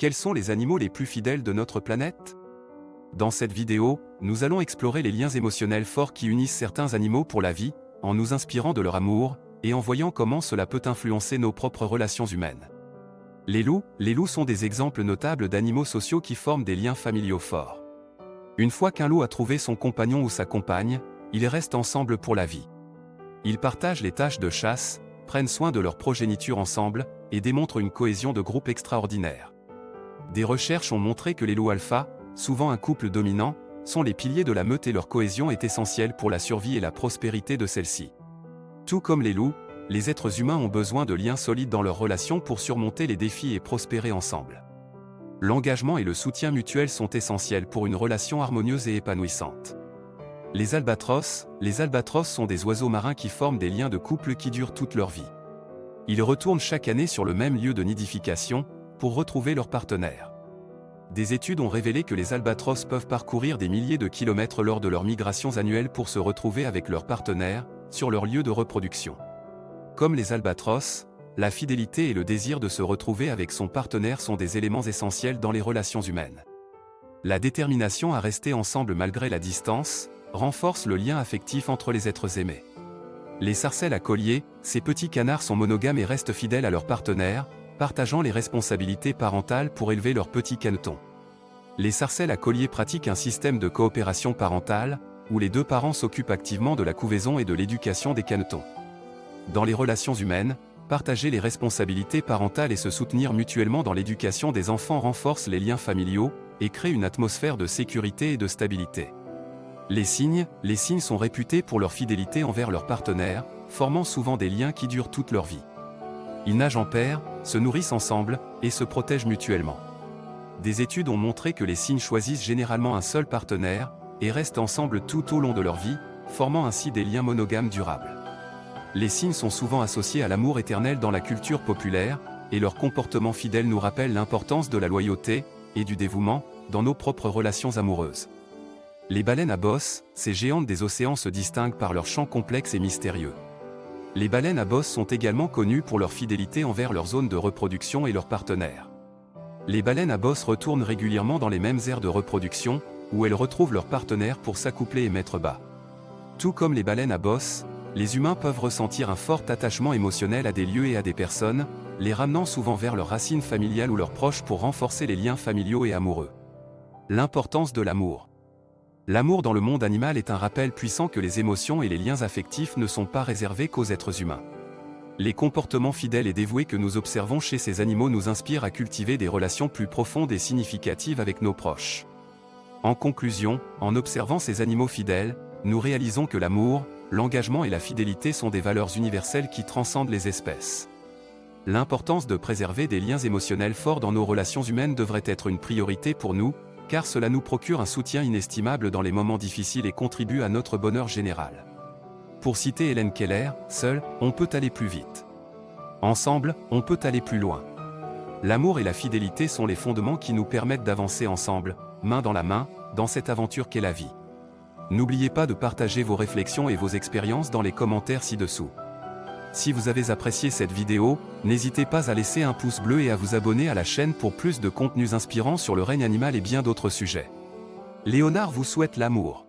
Quels sont les animaux les plus fidèles de notre planète? Dans cette vidéo, nous allons explorer les liens émotionnels forts qui unissent certains animaux pour la vie, en nous inspirant de leur amour, et en voyant comment cela peut influencer nos propres relations humaines. Les loups sont des exemples notables d'animaux sociaux qui forment des liens familiaux forts. Une fois qu'un loup a trouvé son compagnon ou sa compagne, ils restent ensemble pour la vie. Ils partagent les tâches de chasse, prennent soin de leur progéniture ensemble, et démontrent une cohésion de groupe extraordinaire. Des recherches ont montré que les loups alpha, souvent un couple dominant, sont les piliers de la meute et leur cohésion est essentielle pour la survie et la prospérité de celle-ci. Tout comme les loups, les êtres humains ont besoin de liens solides dans leurs relations pour surmonter les défis et prospérer ensemble. L'engagement et le soutien mutuel sont essentiels pour une relation harmonieuse et épanouissante. Les albatros sont des oiseaux marins qui forment des liens de couple qui durent toute leur vie. Ils retournent chaque année sur le même lieu de nidification, pour retrouver leur partenaire. Des études ont révélé que les albatros peuvent parcourir des milliers de kilomètres lors de leurs migrations annuelles pour se retrouver avec leur partenaire, sur leur lieu de reproduction. Comme les albatros, la fidélité et le désir de se retrouver avec son partenaire sont des éléments essentiels dans les relations humaines. La détermination à rester ensemble malgré la distance, renforce le lien affectif entre les êtres aimés. Les sarcelles à collier, ces petits canards sont monogames et restent fidèles à leur partenaire, partageant les responsabilités parentales pour élever leurs petits canetons. Les sarcelles à collier pratiquent un système de coopération parentale, où les deux parents s'occupent activement de la couvaison et de l'éducation des canetons. Dans les relations humaines, partager les responsabilités parentales et se soutenir mutuellement dans l'éducation des enfants renforce les liens familiaux, et crée une atmosphère de sécurité et de stabilité. Les cygnes sont réputés pour leur fidélité envers leurs partenaires, formant souvent des liens qui durent toute leur vie. Ils nagent en paire, se nourrissent ensemble, et se protègent mutuellement. Des études ont montré que les cygnes choisissent généralement un seul partenaire, et restent ensemble tout au long de leur vie, formant ainsi des liens monogames durables. Les cygnes sont souvent associés à l'amour éternel dans la culture populaire, et leur comportement fidèle nous rappelle l'importance de la loyauté, et du dévouement, dans nos propres relations amoureuses. Les baleines à bosse, ces géantes des océans se distinguent par leur chant complexe et mystérieux. Les baleines à bosse sont également connues pour leur fidélité envers leur zone de reproduction et leurs partenaires. Les baleines à bosse retournent régulièrement dans les mêmes aires de reproduction, où elles retrouvent leurs partenaires pour s'accoupler et mettre bas. Tout comme les baleines à bosse, les humains peuvent ressentir un fort attachement émotionnel à des lieux et à des personnes, les ramenant souvent vers leurs racines familiales ou leurs proches pour renforcer les liens familiaux et amoureux. L'importance de l'amour. L'amour dans le monde animal est un rappel puissant que les émotions et les liens affectifs ne sont pas réservés qu'aux êtres humains. Les comportements fidèles et dévoués que nous observons chez ces animaux nous inspirent à cultiver des relations plus profondes et significatives avec nos proches. En conclusion, en observant ces animaux fidèles, nous réalisons que l'amour, l'engagement et la fidélité sont des valeurs universelles qui transcendent les espèces. L'importance de préserver des liens émotionnels forts dans nos relations humaines devrait être une priorité pour nous, car cela nous procure un soutien inestimable dans les moments difficiles et contribue à notre bonheur général. Pour citer Hélène Keller, seul, on peut aller plus vite. Ensemble, on peut aller plus loin. L'amour et la fidélité sont les fondements qui nous permettent d'avancer ensemble, main dans la main, dans cette aventure qu'est la vie. N'oubliez pas de partager vos réflexions et vos expériences dans les commentaires ci-dessous. Si vous avez apprécié cette vidéo, n'hésitez pas à laisser un pouce bleu et à vous abonner à la chaîne pour plus de contenus inspirants sur le règne animal et bien d'autres sujets. Léonard vous souhaite l'amour.